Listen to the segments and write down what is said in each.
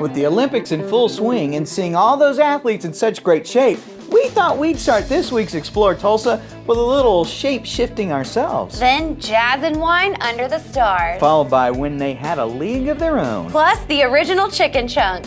With the Olympics in full swing and seeing all those athletes in such great shape, we thought we'd start this week's Explore Tulsa with a little shape-shifting ourselves. Then jazz and wine under the stars. Followed by When They Had a League of Their Own. Plus the original chicken chunk.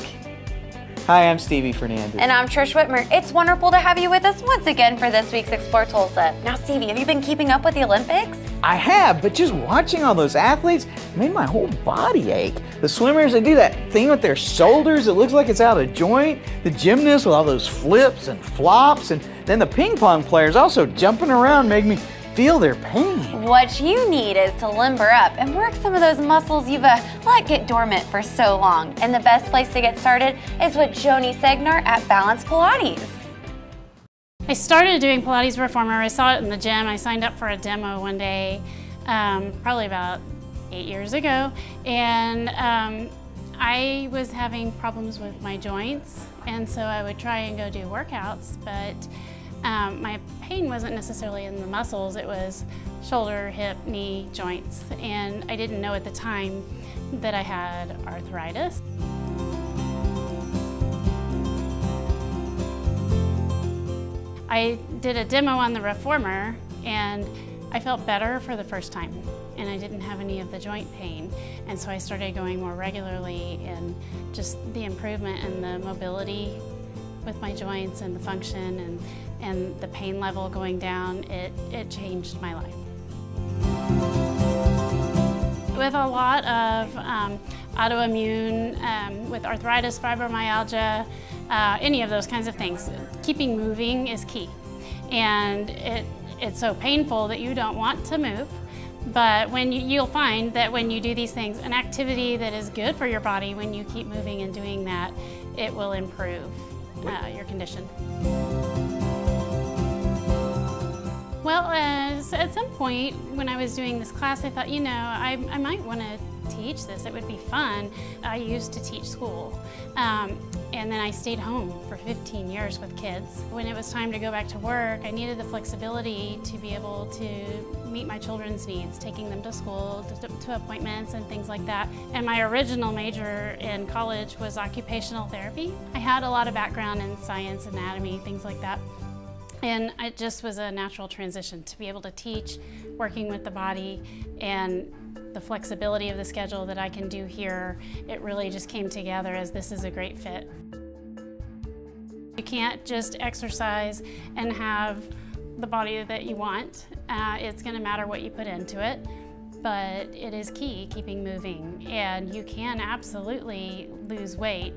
Hi, I'm Stevie Fernandez. And I'm Trish Whitmer. It's wonderful to have you with us once again for this week's Explore Tulsa. Now, Stevie, have you been keeping up with the Olympics? I have, but just watching all those athletes made my whole body ache. The swimmers, they do that thing with their shoulders. It looks like it's out of joint. The gymnasts with all those flips and flops. And then the ping pong players also jumping around make me feel their pain. What you need is to limber up and work some of those muscles you've let get dormant for so long. And the best place to get started is with Joni Segnar at Balance Pilates. I started doing Pilates Reformer. I saw it in the gym. I signed up for a demo one day, probably about 8 years ago. And I was having problems with my joints. And so I would try and go do workouts, but my pain wasn't necessarily in the muscles, it was shoulder, hip, knee, joints, and I didn't know at the time that I had arthritis. I did a demo on the Reformer and I felt better for the first time and I didn't have any of the joint pain, and so I started going more regularly, and just the improvement in the mobility with my joints and the function and the pain level going down, it changed my life. With a lot of autoimmune, with arthritis, fibromyalgia, any of those kinds of things, keeping moving is key. And it's so painful that you don't want to move, but you'll find that when you do these things, an activity that is good for your body, when you keep moving and doing that, it will improve your condition. Well, at some point when I was doing this class, I thought, you know, I might want to teach this. It would be fun. I used to teach school, and then I stayed home for 15 years with kids. When it was time to go back to work, I needed the flexibility to be able to meet my children's needs, taking them to school, to appointments and things like that. And my original major in college was occupational therapy. I had a lot of background in science, anatomy, things like that. And it just was a natural transition to be able to teach, working with the body, and the flexibility of the schedule that I can do here. It really just came together as this is a great fit. You can't just exercise and have the body that you want. It's going to matter what you put into it, but it is key, keeping moving. And you can absolutely lose weight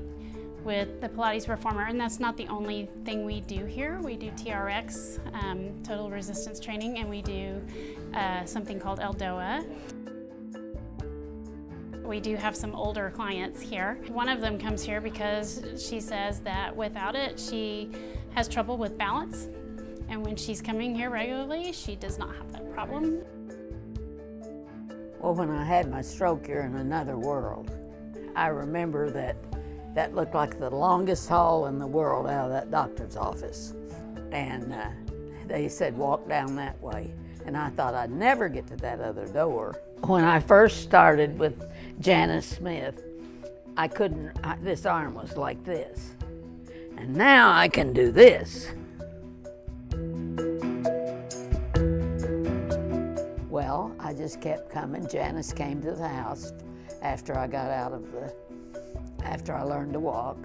with the Pilates Reformer, and that's not the only thing we do here. We do TRX, total resistance training, and we do something called LDOA. We do have some older clients here. One of them comes here because she says that without it, she has trouble with balance, and when she's coming here regularly, she does not have that problem. Well, when I had my stroke here in another world, I remember that looked like the longest hall in the world out of that doctor's office. And they said, walk down that way. And I thought I'd never get to that other door. When I first started with Janice Smith, I couldn't, this arm was like this. And now I can do this. Well, I just kept coming. Janice came to the house after I got out of after I learned to walk,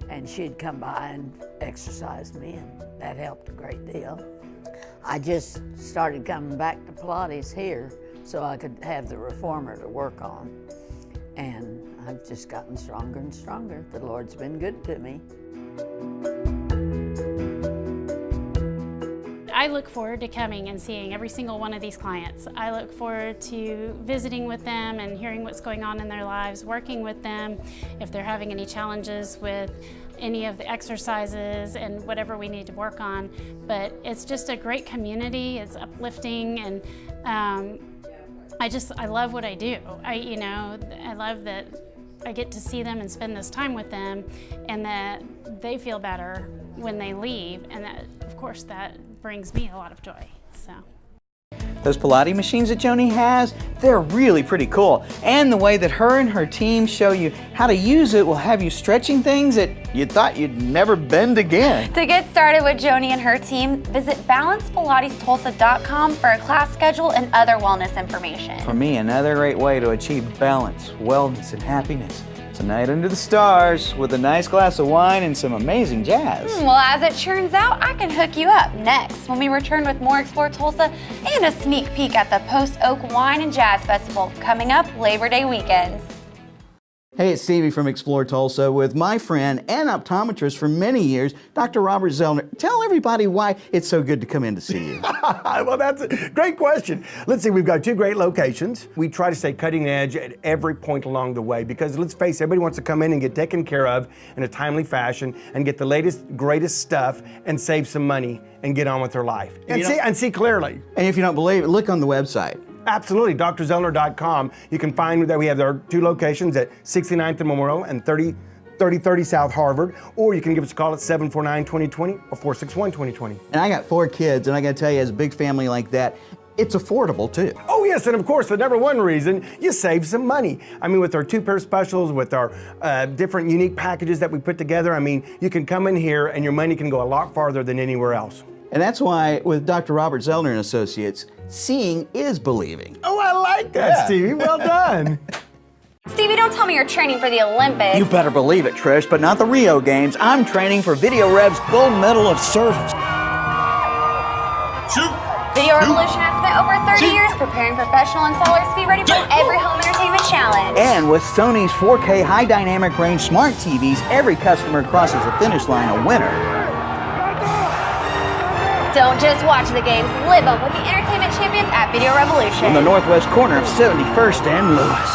and she'd come by and exercise me, and that helped a great deal. I just started coming back to Pilates here so I could have the Reformer to work on, and I've just gotten stronger and stronger. The Lord's been good to me. I look forward to coming and seeing every single one of these clients. I look forward to visiting with them and hearing what's going on in their lives, working with them if they're having any challenges with any of the exercises and whatever we need to work on. But it's just a great community, it's uplifting, and I love what I do. I love that I get to see them and spend this time with them, and that they feel better when they leave, and that, of course, that brings me a lot of joy. So. Those Pilates machines that Joni has, they're really pretty cool. And the way that her and her team show you how to use it will have you stretching things that you thought you'd never bend again. To get started with Joni and her team, visit balancepilatestulsa.com for a class schedule and other wellness information. For me, another great way to achieve balance, wellness, and happiness. It's a night under the stars with a nice glass of wine and some amazing jazz. Well, as it turns out, I can hook you up next when we return with more Explore Tulsa and a sneak peek at the Post Oak Wine and Jazz Festival coming up Labor Day weekends. Hey, it's Stevie from Explore Tulsa with my friend and optometrist for many years, Dr. Robert Zellner. Tell everybody why it's so good to come in to see you. Well, that's a great question. Let's see, we've got 2 great locations. We try to stay cutting edge at every point along the way because let's face it, everybody wants to come in and get taken care of in a timely fashion and get the latest, greatest stuff and save some money and get on with their life. And see clearly. And if you don't believe it, look on the website. Absolutely, drzellner.com. You can find that we have our 2 locations at 69th and Memorial and 3030 South Harvard, or you can give us a call at 749-2020 or 461-2020. And I got 4 kids, and I gotta tell you, as a big family like that, it's affordable too. Oh yes, and of course, the number one reason, you save some money. I mean, with our 2-pair specials, with our different unique packages that we put together, I mean, you can come in here and your money can go a lot farther than anywhere else. And that's why with Dr. Robert Zellner and Associates, seeing is believing. Oh, I like that, Stevie. Well done. Stevie, don't tell me you're training for the Olympics. You better believe it, Trish, but not the Rio Games. I'm training for Video Rev's Gold Medal of Service. Video Revolution has spent over 30 years preparing professional installers to be ready for every home entertainment challenge. And with Sony's 4K high dynamic range smart TVs, every customer crosses the finish line a winner. Don't just watch the games, live them with the entertainment champions at Video Revolution. On the northwest corner of 71st and Lewis.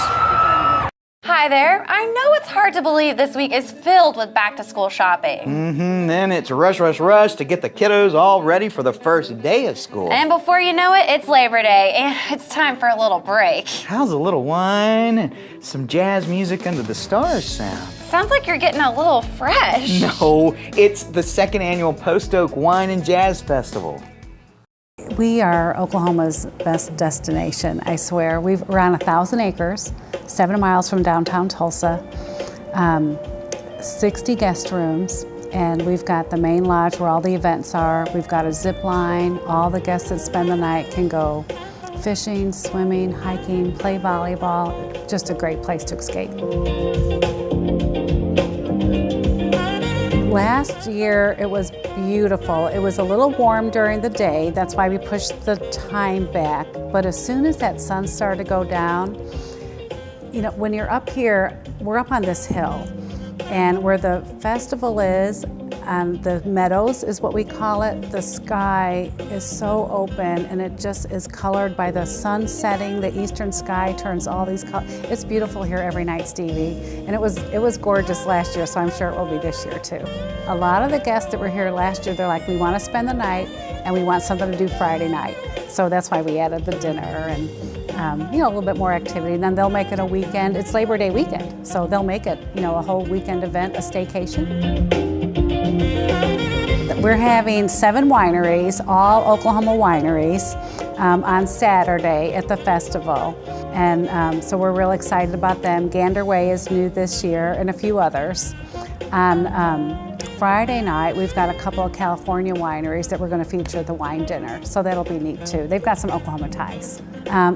Hi there. I know it's hard to believe this week is filled with back-to-school shopping. Then it's rush, rush, rush to get the kiddos all ready for the first day of school. And before you know it, it's Labor Day, and it's time for a little break. How's a little wine and some jazz music under the stars sound? Sounds like you're getting a little fresh. No, it's the 2nd annual Post Oak Wine and Jazz Festival. We are Oklahoma's best destination, I swear. We're on 1,000 acres, 7 miles from downtown Tulsa, 60 guest rooms, and we've got the main lodge where all the events are. We've got a zip line. All the guests that spend the night can go fishing, swimming, hiking, play volleyball. Just a great place to escape. Last year, it was beautiful. It was a little warm during the day. That's why we pushed the time back. But as soon as that sun started to go down, you know, when you're up here, we're up on this hill. And where the festival is, the meadows is what we call it, the sky is so open and it just is colored by the sun setting. The eastern sky turns all these colors. It's beautiful here every night, Stevie. And it was gorgeous last year, so I'm sure it will be this year too. A lot of the guests that were here last year, they're like, we want to spend the night and we want something to do Friday night. So that's why we added the dinner and you know, a little bit more activity. And then they'll make it a weekend. It's Labor Day weekend, so they'll make it, you know, a whole weekend event, a staycation. We're having 7 wineries, all Oklahoma wineries, on Saturday at the festival. And so we're real excited about them. Gander Way is new this year and a few others. On Friday night, we've got a couple of California wineries that we're going to feature at the wine dinner, so that'll be neat too. They've got some Oklahoma ties.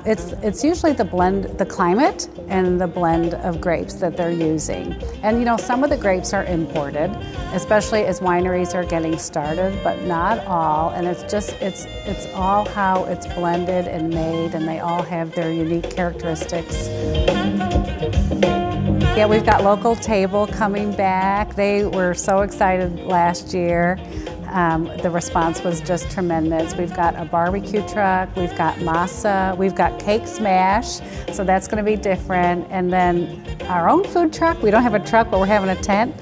It's usually the blend, the climate, and the blend of grapes that they're using. And you know, some of the grapes are imported, especially as wineries are getting started, but not all. And it's all how it's blended and made, and they all have their unique characteristics. Yeah, we've got Local Table coming back. They were so excited last year. The response was just tremendous. We've got a barbecue truck, we've got masa, we've got cake smash, so that's going to be different. And then our own food truck. We don't have a truck, but we're having a tent.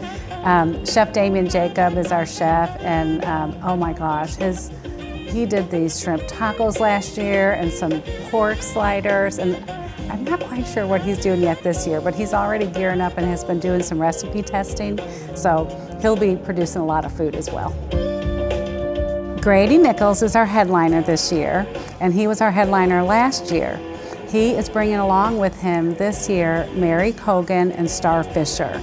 Chef Damien Jacob is our chef, and oh my gosh, he did these shrimp tacos last year and some pork sliders, and I'm not quite sure what he's doing yet this year, but he's already gearing up and has been doing some recipe testing, so he'll be producing a lot of food as well. Grady Nichols is our headliner this year, and he was our headliner last year. He is bringing along with him this year Mary Cogan and Star Fisher.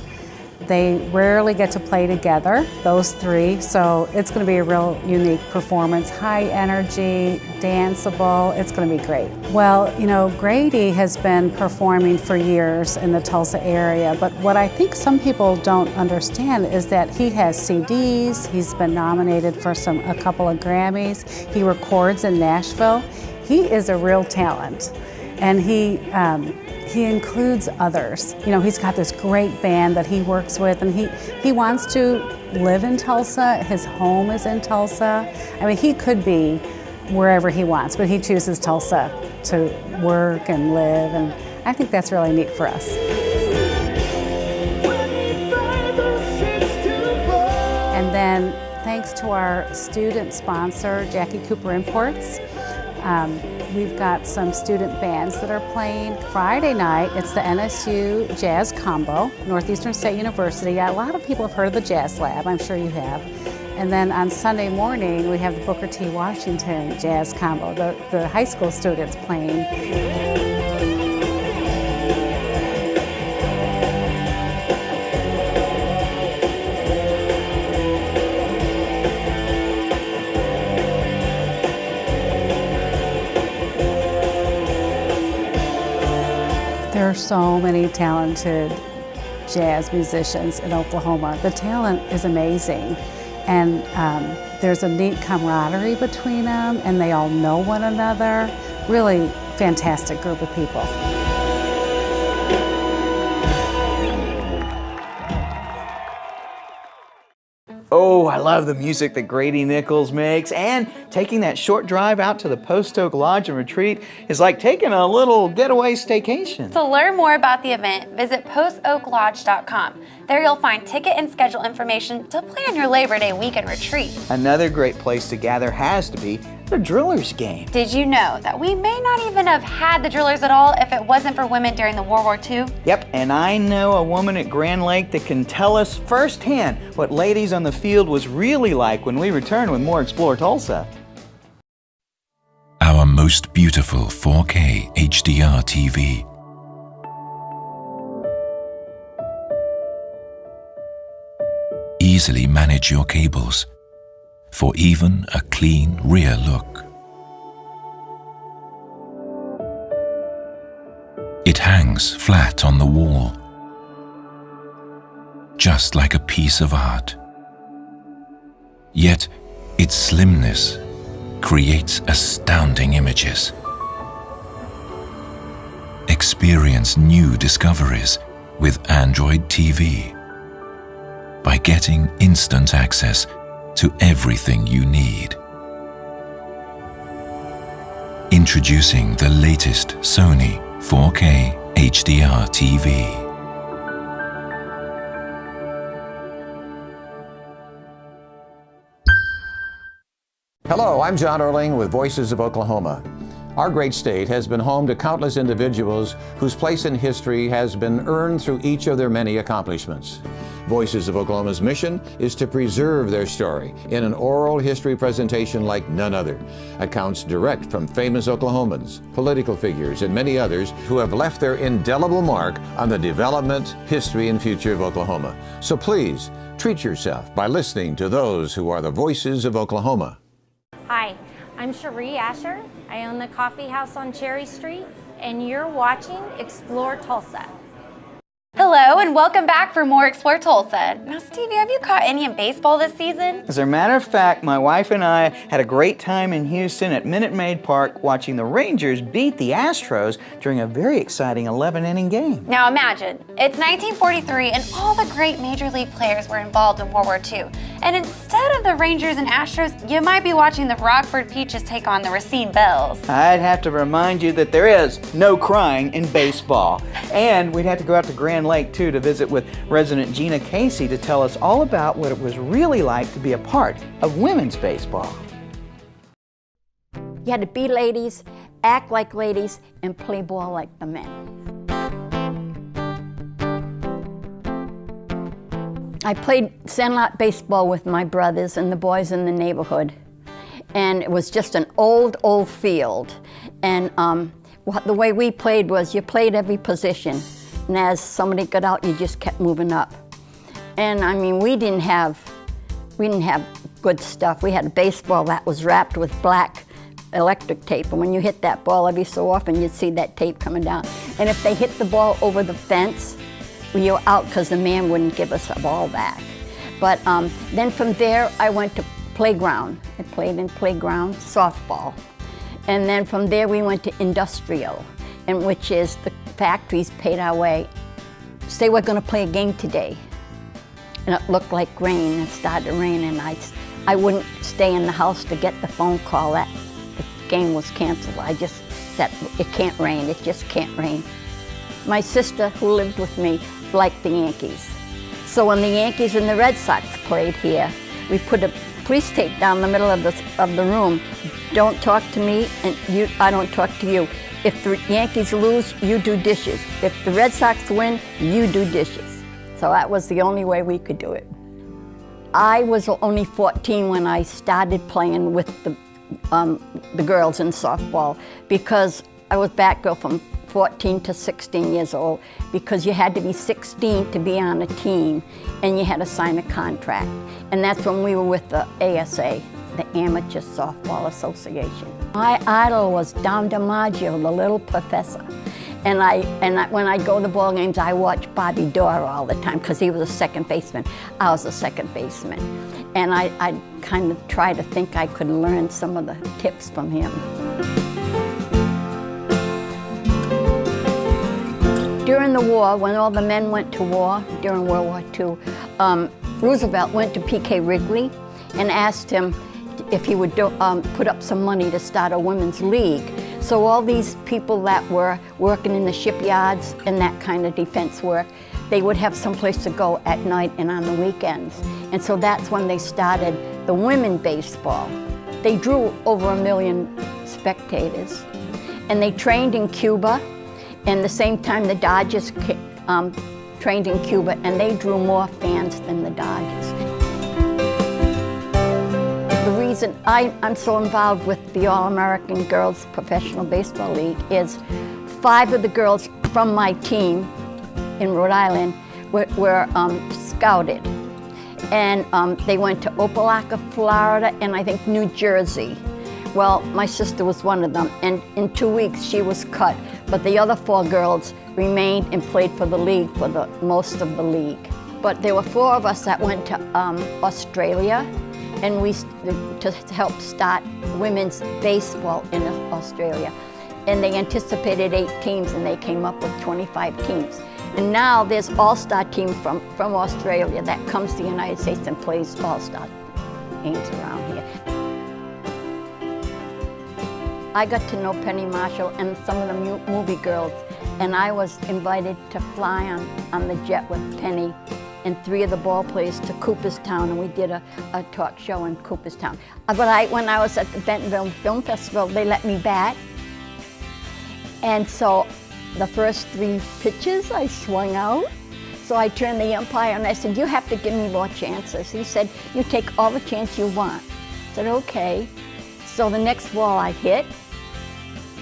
They rarely get to play together, those three, so it's going to be a real unique performance. High energy, danceable, it's going to be great. Well, you know, Grady has been performing for years in the Tulsa area, but what I think some people don't understand is that he has CDs, he's been nominated for a couple of Grammys, he records in Nashville. He is a real talent, and he includes others. You know, he's got this great band that he works with, and he wants to live in Tulsa. His home is in Tulsa. I mean, he could be wherever he wants, but he chooses Tulsa to work and live, and I think that's really neat for us. And then, thanks to our student sponsor, Jackie Cooper Imports, we've got some student bands that are playing. Friday night, it's the NSU Jazz Combo, Northeastern State University. A lot of people have heard of the Jazz Lab, I'm sure you have. And then on Sunday morning, we have the Booker T. Washington Jazz Combo, the high school students playing. There are so many talented jazz musicians in Oklahoma. The talent is amazing, and there's a neat camaraderie between them, and they all know one another. Really fantastic group of people. Oh, I love the music that Grady Nichols makes, and taking that short drive out to the Post Oak Lodge and Retreat is like taking a little getaway staycation. To learn more about the event, visit postoaklodge.com. There you'll find ticket and schedule information to plan your Labor Day weekend retreat. Another great place to gather has to be the Drillers game. Did you know that we may not even have had the Drillers at all if it wasn't for women during the World War II? Yep, and I know a woman at Grand Lake that can tell us firsthand what ladies on the field was really like when we return with more Explore Tulsa. Our most beautiful 4K HDR TV. Easily manage your cables for even a clean rear look. It hangs flat on the wall, just like a piece of art. Yet its slimness creates astounding images. Experience new discoveries with Android TV by getting instant access to everything you need. Introducing the latest Sony 4K HDR TV. Hello, I'm John Erling with Voices of Oklahoma. Our great state has been home to countless individuals whose place in history has been earned through each of their many accomplishments. Voices of Oklahoma's mission is to preserve their story in an oral history presentation like none other. Accounts direct from famous Oklahomans, political figures, and many others who have left their indelible mark on the development, history, and future of Oklahoma. So please, treat yourself by listening to those who are the voices of Oklahoma. Hi, I'm Cherie Asher. I own the coffee house on Cherry Street, and you're watching Explore Tulsa. Hello and welcome back for more Explore Tulsa. Now, Stevie, have you caught any in baseball this season? As a matter of fact, my wife and I had a great time in Houston at Minute Maid Park watching the Rangers beat the Astros during a very exciting 11-inning game. Now imagine, it's 1943 and all the great Major League players were involved in World War II. And instead of the Rangers and Astros, you might be watching the Rockford Peaches take on the Racine Bells. I'd have to remind you that there is no crying in baseball. And we'd have to go out to Grand Lake too to visit with resident Gina Casey to tell us all about what it was really like to be a part of women's baseball. You had to be ladies, act like ladies, and play ball like the men. I played sandlot baseball with my brothers and the boys in the neighborhood. and it was just an old field. And the way we played was you played every position, and as somebody got out, you just kept moving up. And I mean, we didn't have good stuff. We had a baseball that was wrapped with black electric tape, and when you hit that ball every so often, you'd see that tape coming down. And if they hit the ball over the fence, we were out because the man wouldn't give us a ball back. But then from there, I went to playground. I played in playground softball. And then from there, we went to industrial, and which is the factories paid our way. Say we're going to play a game today. And it looked like rain. It started to rain, and I wouldn't stay in the house to get the phone call that the game was canceled. I just said, it can't rain, it just can't rain. My sister, who lived with me, liked the Yankees. So when the Yankees and the Red Sox played here, we put a police tape down the middle of the room. Don't talk to me, and I don't talk to you. If the Yankees lose, you do dishes. If the Red Sox win, you do dishes. So that was the only way we could do it. I was only 14 when I started playing with the girls in softball, because I was bat girl from 14 to 16 years old, because you had to be 16 to be on a team, and you had to sign a contract. And that's when we were with the ASA, the Amateur Softball Association. My idol was Don DiMaggio, the little professor. And when I go to ball games, I watch Bobby Dorr all the time, because he was a second baseman. I was a second baseman. And I kind of try to think I could learn some of the tips from him. During the war, when all the men went to war, during World War II, Roosevelt went to P.K. Wrigley and asked him if he would put up some money to start a women's league. So all these people that were working in the shipyards and that kind of defense work, they would have someplace to go at night and on the weekends. And so that's when they started the women baseball. They drew over 1 million spectators. And they trained in Cuba, and the same time the Dodgers trained in Cuba, and they drew more fans than the Dodgers. The reason I'm so involved with the All-American Girls Professional Baseball League is 5 of the girls from my team in Rhode Island were scouted. And they went to Opelika, Florida, and I think New Jersey. Well, my sister was one of them, and in 2 weeks she was cut, but the other 4 girls remained and played for the league for the most of the league. But there were 4 of us that went to Australia, and to help start women's baseball in Australia. And they anticipated 8 teams, and they came up with 25 teams. And now there's all-star team from Australia that comes to the United States and plays all-star games around here. I got to know Penny Marshall and some of the movie girls, and I was invited to fly on the jet with Penny and 3 of the ball players to Cooperstown, and we did a talk show in Cooperstown. But when I was at the Bentonville Film Festival, they let me bat. And so the first 3 pitches, I swung out. So I turned the umpire and I said, "You have to give me more chances." He said, "You take all the chance you want." I said, "Okay." So the next ball I hit,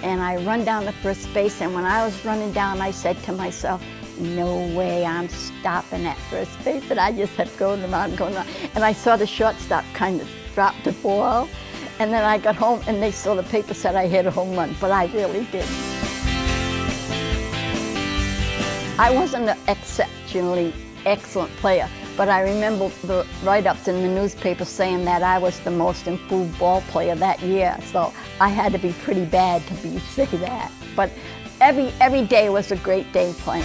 and I run down to first base, and when I was running down, I said to myself, "No way I'm stopping at first base," and I just kept going around and going around. And I saw the shortstop kind of drop the ball, and then I got home, and they saw the paper said I hit a home run, but I really didn't. I wasn't an exceptionally excellent player, but I remember the write-ups in the newspaper saying that I was the most improved ball player that year, so I had to be pretty bad to say that. But every day was a great day playing.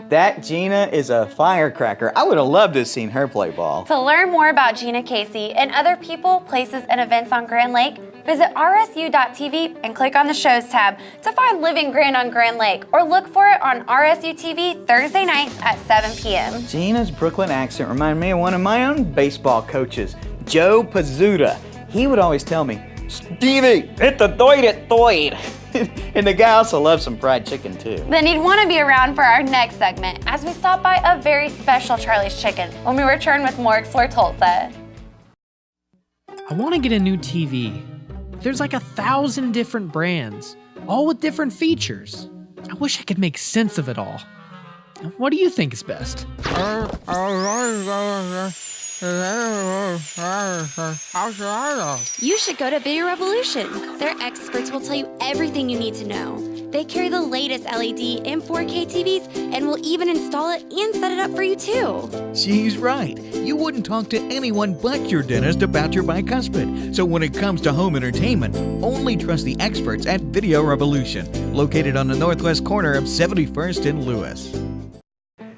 That Gina is a firecracker. I would have loved to have seen her play ball. To learn more about Gina Casey and other people, places, and events on Grand Lake, visit rsu.tv and click on the Shows tab to find Living Grand on Grand Lake, or look for it on RSU TV Thursday nights at 7 p.m. Gina's Brooklyn accent reminded me of one of my own baseball coaches, Joe Pizzuta. He would always tell me, "Stevie, hit the doid it doid." And the guy also loves some fried chicken too. Then you'd want to be around for our next segment as we stop by a very special Charlie's Chicken when we return with more Explore Tulsa. I want to get a new TV. There's like 1,000 different brands, all with different features. I wish I could make sense of it all. What do you think is best? You should go to Video Revolution. Their experts will tell you everything you need to know. They carry the latest LED and 4K TVs and will even install it and set it up for you too. She's right. You wouldn't talk to anyone but your dentist about your bicuspid. So when it comes to home entertainment, only trust the experts at Video Revolution, located on the northwest corner of 71st and Lewis.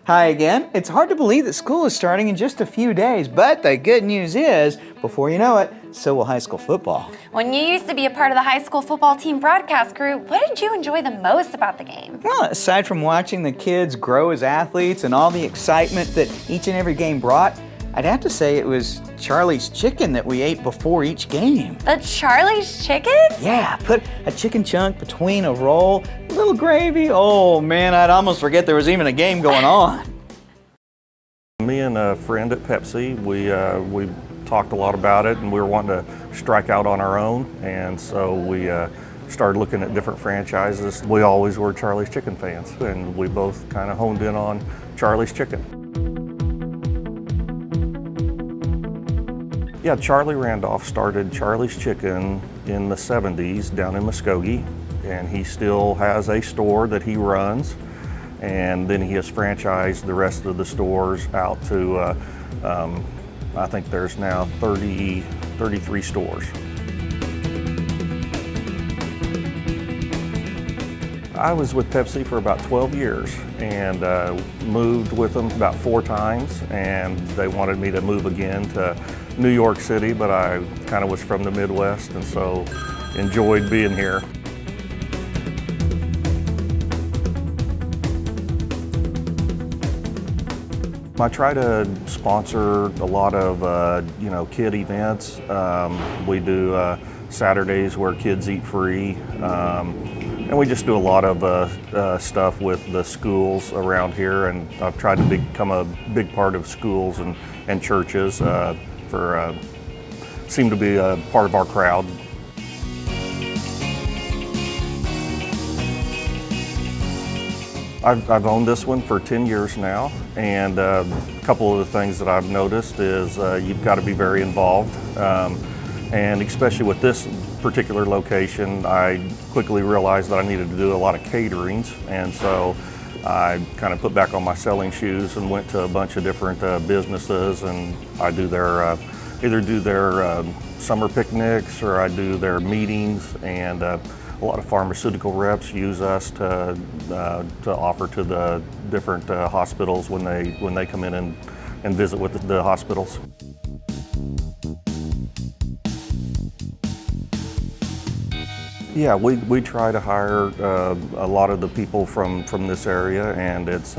Hi again. It's hard to believe that school is starting in just a few days, but the good news is, before you know it, so will high school football. When you used to be a part of the high school football team broadcast crew, what did you enjoy the most about the game? Well, aside from watching the kids grow as athletes and all the excitement that each and every game brought, I'd have to say it was Charlie's Chicken that we ate before each game. The Charlie's Chicken? Yeah, put a chicken chunk between a roll, a little gravy. Oh man, I'd almost forget there was even a game going on. Me and a friend at Pepsi, we talked a lot about it, and we were wanting to strike out on our own, and so we started looking at different franchises. We always were Charlie's Chicken fans, and we both kind of honed in on Charlie's Chicken. Yeah, Charlie Randolph started Charlie's Chicken in the 70s down in Muskogee, and he still has a store that he runs, and then he has franchised the rest of the stores out to, I think there's now 33 stores. I was with Pepsi for about 12 years and moved with them about 4 times, and they wanted me to move again to New York City, but I kind of was from the Midwest and so enjoyed being here. I try to sponsor a lot of kid events. We do Saturdays where kids eat free. And we just do a lot of stuff with the schools around here, and I've tried to become a big part of schools and churches seem to be a part of our crowd. I've owned this one for 10 years now, and a couple of the things that I've noticed is you've got to be very involved, and especially with this particular location, I quickly realized that I needed to do a lot of caterings, and so I kind of put back on my selling shoes and went to a bunch of different businesses, and I do their either do their summer picnics or I do their meetings, and a lot of pharmaceutical reps use us to offer to the different hospitals when they come in and visit with the hospitals. Yeah, we try to hire a lot of the people from this area, and it's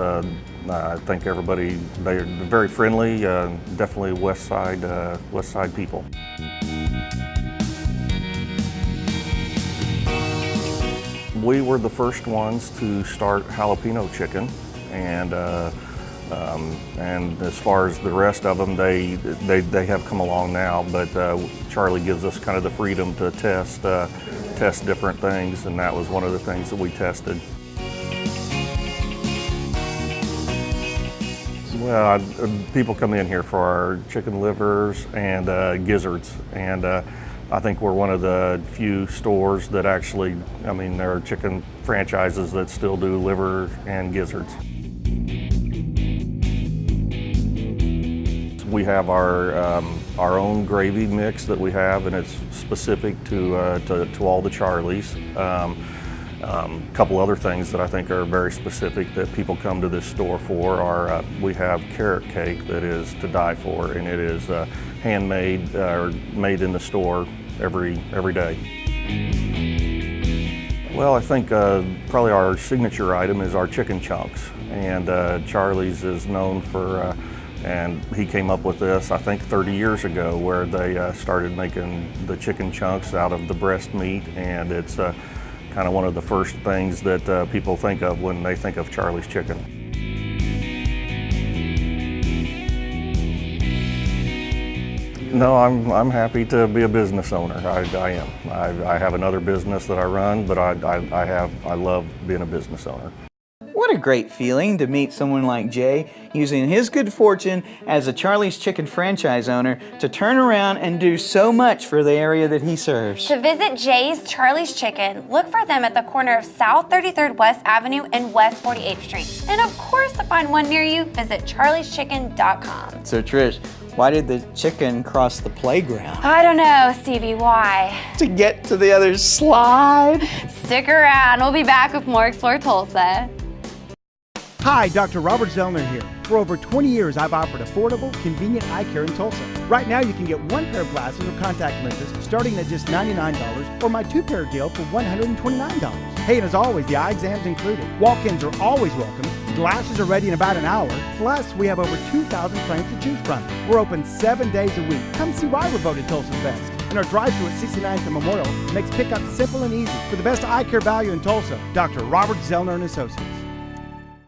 I think everybody, they're very friendly, definitely West Side people. We were the first ones to start jalapeno chicken, and as far as the rest of them, they have come along now. But Charlie gives us kind of the freedom to test different things, and that was one of the things that we tested. Well, people come in here for our chicken livers and gizzards, and I think we're one of the few stores that actually, there are chicken franchises that still do liver and gizzards. We have our own gravy mix that we have, and it's specific to all the Charlies. A couple other things that I think are very specific that people come to this store for are we have carrot cake that is to die for, and it is handmade or made in the store every day. Well, I think probably our signature item is our chicken chunks, and Charlie's is known for and he came up with this, I think, 30 years ago, where they started making the chicken chunks out of the breast meat, and it's kind of one of the first things that people think of when they think of Charlie's Chicken. No, I'm happy to be a business owner. I am. I have another business that I run, but I love being a business owner. What a great feeling to meet someone like Jay using his good fortune as a Charlie's Chicken franchise owner to turn around and do so much for the area that he serves. To visit Jay's Charlie's Chicken, look for them at the corner of South 33rd West Avenue and West 48th Street. And of course, to find one near you, visit charlieschicken.com. So Trish, why did the chicken cross the playground? I don't know, Stevie, why? To get to the other slide. Stick around, we'll be back with more Explore Tulsa. Hi, Dr. Robert Zellner here. For over 20 years, I've offered affordable, convenient eye care in Tulsa. Right now, you can get one pair of glasses or contact lenses starting at just $99 or my two-pair deal for $129. Hey, and as always, the eye exam's included. Walk-ins are always welcome. Glasses are ready in about an hour. Plus, we have over 2,000 frames to choose from. We're open 7 days a week. Come see why we're voted Tulsa's best. And our drive-thru at 69th and Memorial makes pickup simple and easy. For the best eye care value in Tulsa, Dr. Robert Zellner & Associates.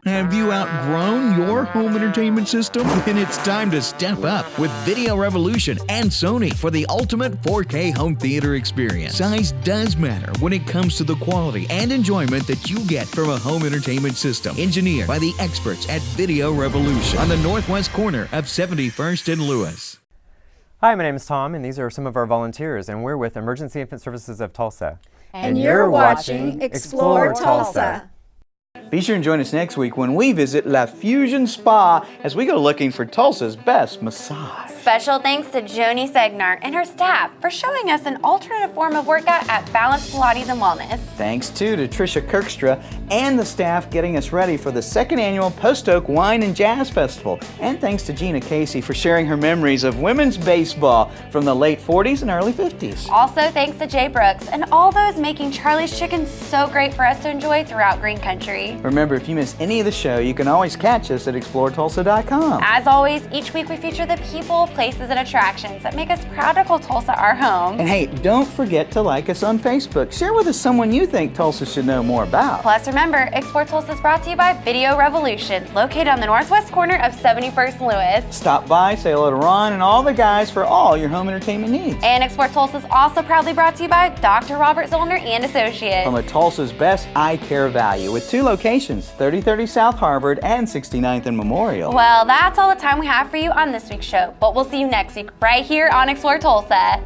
Have you outgrown your home entertainment system? Then it's time to step up with Video Revolution and Sony for the ultimate 4K home theater experience. Size does matter when it comes to the quality and enjoyment that you get from a home entertainment system. Engineered by the experts at Video Revolution on the northwest corner of 71st and Lewis. Hi, my name is Tom, and these are some of our volunteers, and we're with Emergency Infant Services of Tulsa. And you're watching Explore Tulsa. Be sure and join us next week when we visit La Fusion Spa as we go looking for Tulsa's best massage. Special thanks to Joni Segnar and her staff for showing us an alternative form of workout at Balance Pilates and Wellness. Thanks too to Tricia Kirkstra and the staff getting us ready for the second annual Post Oak Wine and Jazz Festival. And thanks to Gina Casey for sharing her memories of women's baseball from the late 40s and early 50s. Also thanks to Jay Brooks and all those making Charlie's Chicken so great for us to enjoy throughout Green Country. Remember, if you miss any of the show, you can always catch us at exploretulsa.com. As always, each week we feature the people, places, and attractions that make us proud to call Tulsa our home. And hey, don't forget to like us on Facebook. Share with us someone you think Tulsa should know more about. Plus, remember, Explore Tulsa is brought to you by Video Revolution, located on the northwest corner of 71st and Lewis. Stop by, say hello to Ron and all the guys for all your home entertainment needs. And Explore Tulsa is also proudly brought to you by Dr. Robert Zollner and Associates. From a Tulsa's best eye care value with 2 locations, 3030 South Harvard and 69th and Memorial. Well, that's all the time we have for you on this week's show, but we'll see you next week right here on Explore Tulsa.